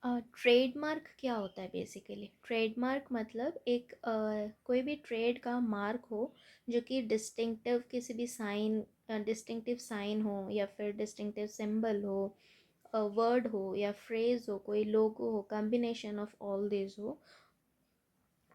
Trademark क्या होता है बेसिकली? ट्रेडमार्क मतलब एक कोई भी ट्रेड का मार्क हो जो कि डिस्टिंक्टिव किसी भी साइन, डिस्टिंक्टिव साइन हो या फिर डिस्टिंक्टिव सिंबल हो, वर्ड हो या फ्रेज हो, कोई लोगो हो, कॉम्बिनेशन ऑफ ऑल दिस हो,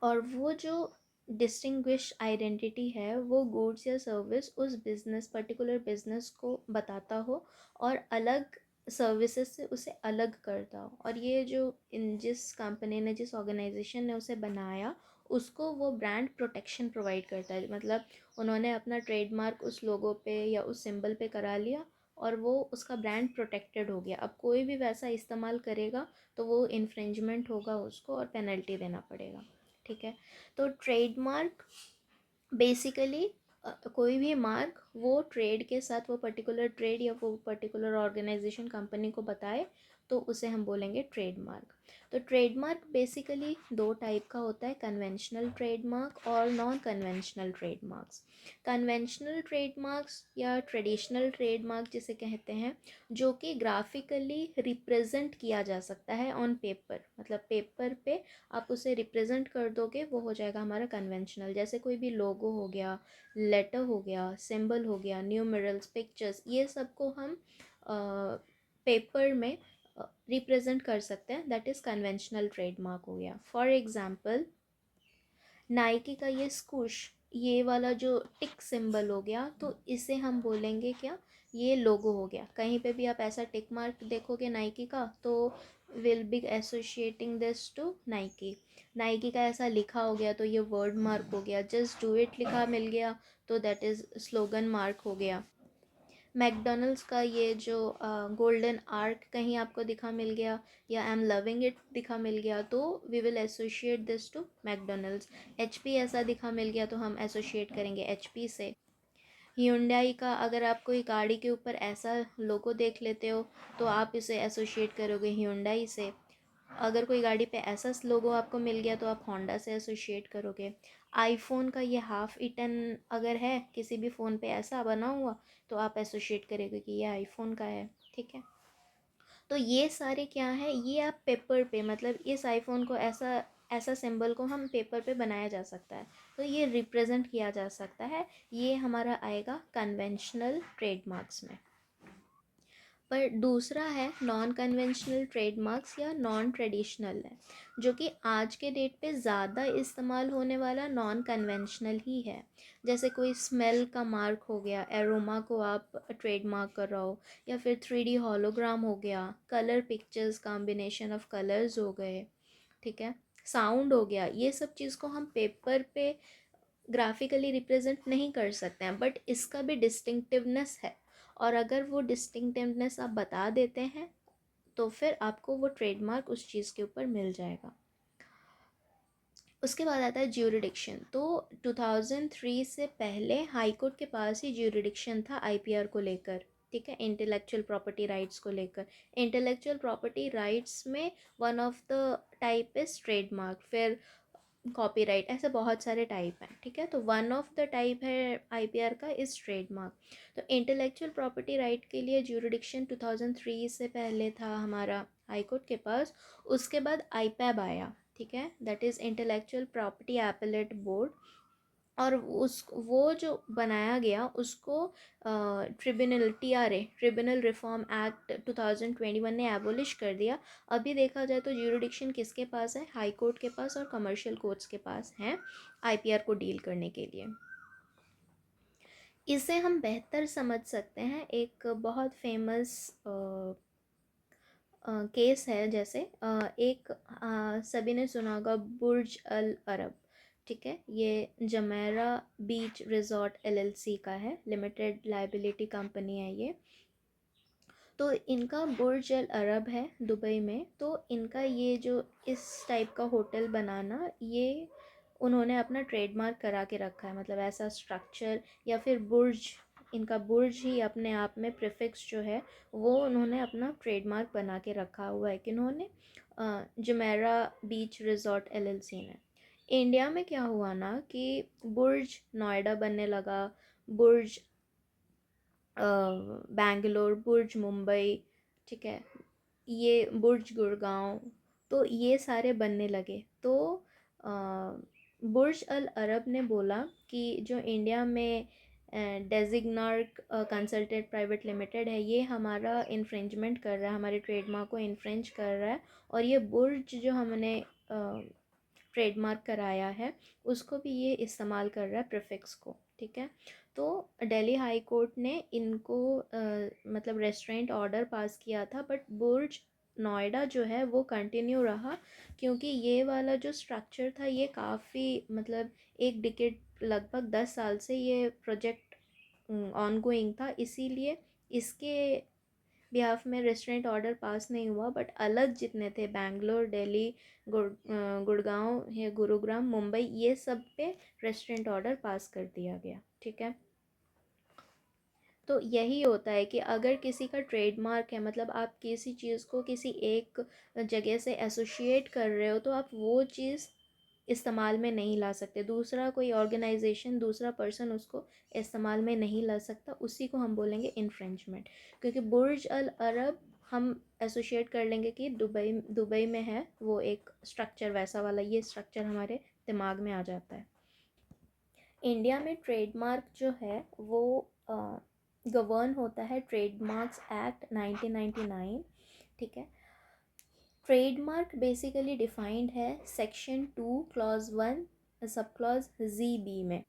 और वो जो डिस्टिंग्विश आइडेंटिटी है वो गुड्स या सर्विस उस बिजनेस, पर्टिकुलर बिजनेस को बताता हो और अलग सर्विसेज से उसे अलग करता हो। और ये जो इन जिस कंपनी ने, जिस ऑर्गेनाइजेशन ने उसे बनाया, उसको वो ब्रांड प्रोटेक्शन प्रोवाइड करता है। मतलब उन्होंने अपना ट्रेडमार्क उस लोगो पे या उस सिंबल पे करा लिया और वो उसका ब्रांड प्रोटेक्टेड हो गया। अब कोई भी वैसा इस्तेमाल करेगा तो वो इन्फ्रिंजमेंट होगा उसको और पेनल्टी देना पड़ेगा। ठीक है। तो ट्रेडमार्क बेसिकली कोई भी मार्क वो ट्रेड के साथ, वो पर्टिकुलर ट्रेड या वो पर्टिकुलर ऑर्गेनाइजेशन कंपनी को बताए तो उसे हम बोलेंगे ट्रेडमार्क। तो ट्रेडमार्क बेसिकली दो टाइप का होता है, कन्वेंशनल ट्रेडमार्क और non conventional trademarks. Conventional trademarks या ट्रेडिशनल ट्रेडमार्क जिसे कहते हैं, जो कि ग्राफिकली रिप्रेजेंट किया जा सकता है ऑन पेपर, मतलब पेपर पे आप उसे रिप्रेजेंट कर दोगे, वो हो जाएगा हमारा कन्वेंशनल। जैसे कोई भी लोगो हो गया, लेटर हो गया, सिंबल हो गया, न्यूमरल्स, पिक्चर्स, ये सब को हम पेपर में रिप्रेजेंट कर सकते हैं, दैट इज़ कन्वेंशनल ट्रेडमार्क हो गया। फॉर एग्जांपल नाइकी का ये स्कूश, ये वाला जो टिक सिंबल हो गया, तो इसे हम बोलेंगे क्या, ये लोगो हो गया। कहीं पे भी आप ऐसा टिक मार्क देखोगे नाइकी का तो will be associating this to Nike. Nike का ऐसा लिखा हो गया तो ये वर्ड मार्क हो गया। जस्ट डू इट लिखा मिल गया तो दैट इज़ स्लोगन मार्क हो गया। मैकडोनल्ड्स का ये जो गोल्डन आर्क कहीं आपको दिखा मिल गया या आई एम लविंग इट दिखा मिल गया तो we will associate this to McDonald's. HP ऐसा दिखा मिल गया तो हम एसोशिएट करेंगे एचपी से। hyundai का अगर आप कोई गाड़ी के ऊपर ऐसा लोगो देख लेते हो तो आप इसे एसोशिएट करोगे hyundai से। अगर कोई गाड़ी पे ऐसा लोगो आपको मिल गया तो आप होंडा से एसोशिएट करोगे। आईफोन का ये हाफ इटन अगर है किसी भी फ़ोन पे ऐसा बना हुआ तो आप एसोशिएट करोगे कि ये आईफोन का है। ठीक है। तो ये सारे क्या है, ये आप पेपर पे, मतलब इस आईफोन को ऐसा ऐसा सिंबल को हम पेपर पे बनाया जा सकता है, तो ये रिप्रेजेंट किया जा सकता है। ये हमारा आएगा कन्वेंशनल ट्रेडमार्क्स में। पर दूसरा है नॉन कन्वेंशनल ट्रेडमार्क्स या नॉन ट्रेडिशनल है, जो कि आज के डेट पे ज़्यादा इस्तेमाल होने वाला नॉन कन्वेंशनल ही है। जैसे कोई स्मेल का मार्क हो गया, एरोमा को आप ट्रेडमार्क कर रहे हो, या फिर 3D हॉलोग्राम हो गया, colour pictures, combination of colours हो गए। ठीक है। साउंड हो गया। ये सब चीज़ को हम पेपर पे ग्राफिकली रिप्रेजेंट नहीं कर सकते हैं, बट इसका भी डिस्टिंक्टिवनेस है। और अगर वो डिस्टिंक्टिवनेस आप बता देते हैं तो फिर आपको वो ट्रेडमार्क उस चीज़ के ऊपर मिल जाएगा। उसके बाद आता है ज्यूरिडिक्शन। तो 2003 से पहले हाई कोर्ट के पास ही ज्यूरिडिक्शन था आईपीआर को लेकर। ठीक है। इंटेलेक्चुअल प्रॉपर्टी राइट्स को लेकर। इंटेलेक्चुअल प्रॉपर्टी राइट्स में one of the type is trademark, फिर कॉपीराइट, ऐसे बहुत सारे टाइप हैं। ठीक है। तो वन ऑफ द टाइप है आईपीआर का इस ट्रेडमार्क। तो इंटेलेक्चुअल प्रॉपर्टी राइट के लिए ज्यूरिडिक्शन 2003 से पहले था हमारा हाई कोर्ट के पास। उसके बाद आईपैब आया। ठीक है। That is intellectual property appellate board. और उस वो जो बनाया गया उसको tribunal, TRE, tribunal reform act 2021 ने एबोलिश कर दिया। अभी देखा जाए तो ज्यूरिडिक्शन किसके पास है, हाई कोर्ट के पास और कमर्शियल कोर्ट्स के पास हैं आईपीआर को डील करने के लिए। इसे हम बेहतर समझ सकते हैं, एक बहुत फेमस केस है। जैसे एक सभी ने सुना होगा बुर्ज अल अरब। ठीक है। ये जमेरा बीच रिजॉर्ट एलएलसी का है, लिमिटेड लाइबिलिटी कंपनी है ये। तो इनका बुर्ज अल अरब है दुबई में। तो इनका ये जो इस टाइप का होटल बनाना, ये उन्होंने अपना ट्रेडमार्क करा के रखा है। मतलब ऐसा स्ट्रक्चर या फिर बुर्ज, इनका बुर्ज ही अपने आप में प्रीफिक्स जो है वो उन्होंने अपना ट्रेडमार्क बना के रखा हुआ है। किन्होंने, जुमेरा बीच रिजॉर्ट एलएलसी ने। इंडिया में क्या हुआ ना कि बुर्ज नोएडा बनने लगा, बुर्ज बैंगलोर, बुर्ज मुंबई। ठीक है। ये बुर्ज गुड़गांव, तो ये सारे बनने लगे। तो अ, बुर्ज अल अरब ने बोला कि जो इंडिया में डेजिग्नार्क कंसल्टेंट प्राइवेट लिमिटेड है, ये हमारा इन्फ्रिंजमेंट कर रहा है, हमारे ट्रेडमार्क को इन्फ्रिंज कर रहा है, और ये बुर्ज जो हमने ट्रेडमार्क कराया है उसको भी ये इस्तेमाल कर रहा है, प्रीफिक्स को। ठीक है, तो दिल्ली हाई कोर्ट ने इनको मतलब रेस्ट्रेंट ऑर्डर पास किया था, बट बुर्ज नोएडा जो है वो कंटिन्यू रहा, क्योंकि ये वाला जो स्ट्रक्चर था ये काफ़ी मतलब एक डिकेड, लगभग 10 साल से ये प्रोजेक्ट ऑनगोइंग था, इसीलिए इसके बिहाफ में रेस्टोरेंट ऑर्डर पास नहीं हुआ। बट अलग जितने थे, बैंगलोर, दिल्ली, गुड़गांव या गुरुग्राम, मुंबई, ये सब पे रेस्टोरेंट ऑर्डर पास कर दिया गया। ठीक है, तो यही होता है कि अगर किसी का ट्रेडमार्क है, मतलब आप किसी चीज़ को किसी एक जगह से एसोसिएट कर रहे हो, तो आप वो चीज़ इस्तेमाल में नहीं ला सकते, दूसरा कोई ऑर्गेनाइजेशन, दूसरा पर्सन उसको इस्तेमाल में नहीं ला सकता, उसी को हम बोलेंगे इन्फ्रेंचमेंट। क्योंकि बुर्ज अल अरब हम एसोसिएट कर लेंगे कि दुबई दुबई में है वो एक स्ट्रक्चर वैसा वाला, ये स्ट्रक्चर हमारे दिमाग में आ जाता है। इंडिया में ट्रेडमार्क जो है वो गवर्न होता है ट्रेडमार्क्स एक्ट 1999। ठीक है, ट्रेडमार्क बेसिकली डिफाइंड है section 2 clause 1 sub clause ZB में।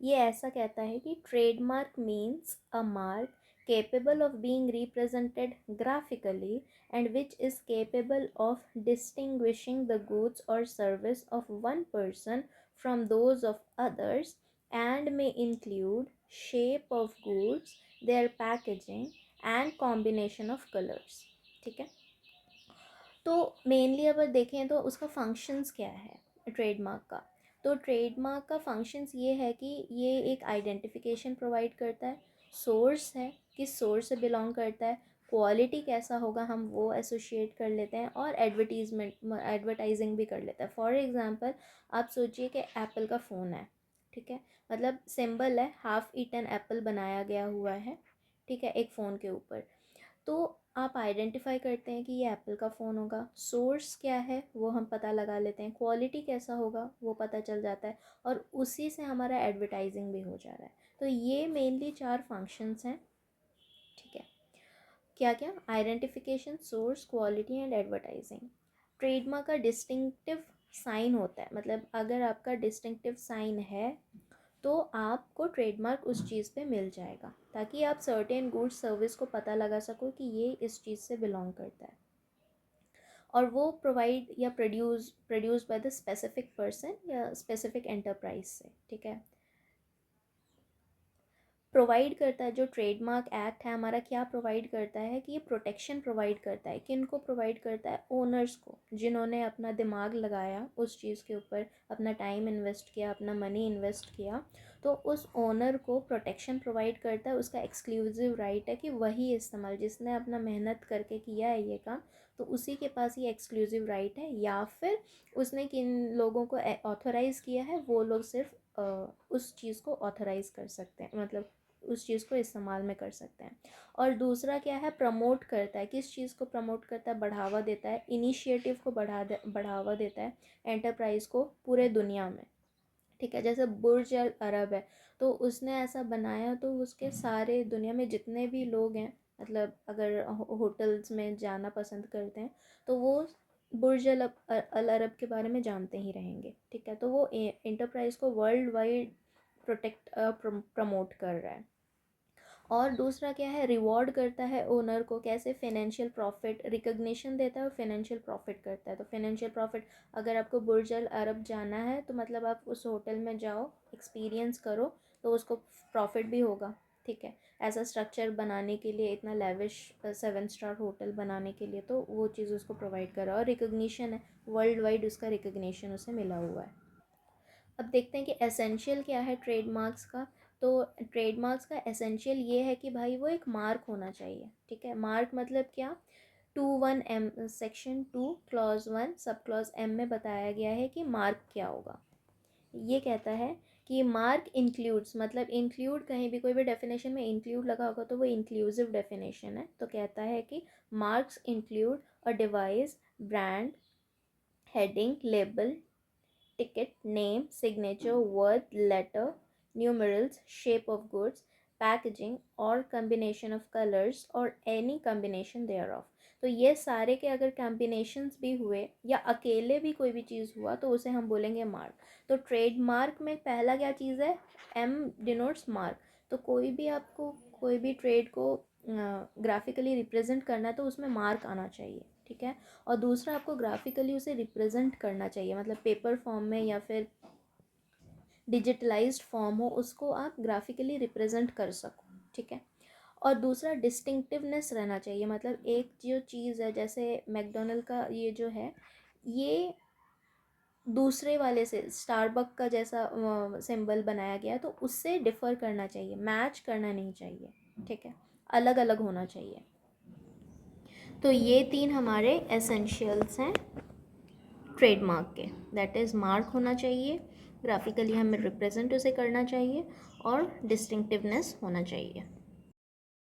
ये ऐसा कहता है कि trademark means a mark capable of being represented graphically and which is capable of distinguishing the goods or service of one person from those of others and may include shape of goods, their packaging and combination of colors। ठीक है, तो mainly अगर देखें तो उसका functions क्या है trademark का। तो ट्रेडमार्क का फंक्शंस ये है कि ये एक आइडेंटिफिकेशन प्रोवाइड करता है, सोर्स है, किस सोर्स से बिलोंग करता है, क्वालिटी कैसा होगा हम वो एसोशिएट कर लेते हैं, और एडवर्टाइजिंग भी कर लेता है। फॉर एग्ज़ाम्पल आप सोचिए कि एप्पल का फ़ोन है। ठीक है, मतलब सिंबल है, हाफ ईटन एप्पल बनाया गया हुआ है। ठीक है, एक फ़ोन के ऊपर, तो आप आइडेंटिफाई करते हैं कि ये एप्पल का फ़ोन होगा। सोर्स क्या है वो हम पता लगा लेते हैं, क्वालिटी कैसा होगा वो पता चल जाता है, और उसी से हमारा एडवर्टाइजिंग भी हो जा रहा है। तो ये मेनली 4 फंक्शंस हैं। ठीक है, क्या क्या? Identification, source, quality and advertising. Trademark का डिस्टिंक्टिव साइन होता है, मतलब अगर आपका डिस्टिंक्टिव साइन है तो आपको ट्रेडमार्क उस चीज़ पे मिल जाएगा, ताकि आप सर्टेन गुड्स सर्विस को पता लगा सको कि ये इस चीज़ से बिलोंग करता है, और वो प्रोवाइड या produce by the specific person या स्पेसिफिक एंटरप्राइज से। ठीक है, प्रोवाइड करता है, जो ट्रेडमार्क एक्ट है हमारा क्या प्रोवाइड करता है कि ये प्रोटेक्शन प्रोवाइड करता है, किन को प्रोवाइड करता है? ओनर्स को, जिन्होंने अपना दिमाग लगाया उस चीज़ के ऊपर, अपना टाइम इन्वेस्ट किया, अपना मनी इन्वेस्ट किया, तो उस ओनर को प्रोटेक्शन प्रोवाइड करता है। उसका एक्सक्लूसिव राइट है कि वही इस्तेमाल, जिसने अपना मेहनत करके किया है ये काम, तो उसी के पास ये एक्सक्लूसिव राइट है, या फिर उसने किन लोगों को ऑथोराइज़ किया है वो लोग सिर्फ उस चीज़ को ऑथोराइज़ कर सकते हैं, मतलब उस चीज़ को इस्तेमाल में कर सकते हैं। और दूसरा क्या है? प्रमोट करता है, किस चीज़ को प्रमोट करता है? बढ़ावा देता है, इनिशिएटिव को बढ़ावा देता है, एंटरप्राइज़ को पूरे दुनिया में। ठीक है, जैसे बुर्ज अल अरब है, तो उसने ऐसा बनाया, तो उसके सारे दुनिया में जितने भी लोग हैं, मतलब अगर होटल्स में जाना पसंद करते हैं, तो वो बुर्ज अल अरब के बारे में जानते ही रहेंगे। ठीक है, तो वो एंटरप्राइज़ को वर्ल्ड वाइड प्रोटेक्ट प्रमोट कर रहा है। और दूसरा क्या है? रिवॉर्ड करता है ओनर को, कैसे? फाइनेंशियल प्रॉफिट, रिकग्निशन देता है और फाइनेंशियल प्रॉफिट करता है। तो फाइनेंशियल प्रॉफिट, अगर आपको बुर्ज अल अरब जाना है तो मतलब आप उस होटल में जाओ, एक्सपीरियंस करो, तो उसको प्रॉफिट भी होगा। ठीक है, ऐसा स्ट्रक्चर बनाने के लिए, इतना लेविश 7 स्टार होटल बनाने के लिए, तो वो चीज़ उसको प्रोवाइड करा, और रिकग्निशन है, वर्ल्ड वाइड उसका रिकग्निशन उसे मिला हुआ है। अब देखते हैं कि एसेंशियल क्या है ट्रेडमार्क्स का। तो ट्रेडमार्क्स का एसेंशियल ये है कि भाई वो एक मार्क होना चाहिए। ठीक है, मार्क मतलब क्या? 2(1)M section 2 clause 1 sub clause M में बताया गया है कि मार्क क्या होगा। ये कहता है कि मार्क इंक्लूड्स, मतलब इंक्लूड कहीं भी कोई भी डेफिनेशन में इंक्लूड लगा होगा तो वो इंक्लूसिव डेफिनेशन है। तो कहता है कि marks include a device, brand, heading, label, ticket, name, signature, word, letter, numerals, shape of goods, packaging or combination of colors or any combination thereof। तो ये सारे के अगर कॉम्बिनेशंस भी हुए या अकेले भी कोई भी चीज़ हुआ तो उसे हम बोलेंगे मार्क। तो ट्रेडमार्क में पहला क्या चीज़ है, एम डिनोट्स मार्क। तो कोई भी आपको कोई भी ट्रेड को ग्राफिकली रिप्रेजेंट करना है तो उसमें मार्क आना चाहिए, ठीक है। और दूसरा आपको ग्राफिकली उसे रिप्रेजेंट करना चाहिए, मतलब पेपर फॉर्म में या फिर डिजिटलाइज्ड फॉर्म हो, उसको आप ग्राफिकली रिप्रेजेंट कर सको, ठीक है। और दूसरा डिस्टिंक्टिवनेस रहना चाहिए, मतलब एक जो चीज़ है जैसे मैकडोनल्ड का ये जो है, ये दूसरे वाले से स्टारबक का जैसा सिंबल बनाया गया तो उससे डिफ़र करना चाहिए, मैच करना नहीं चाहिए, ठीक है, अलग अलग होना चाहिए। तो ये तीन हमारे एसेंशियल्स हैं ट्रेडमार्क के, दैट इज़ मार्क होना चाहिए, ग्राफिकली हमें रिप्रेजेंट उसे करना चाहिए और डिस्टिंक्टिवनेस होना चाहिए।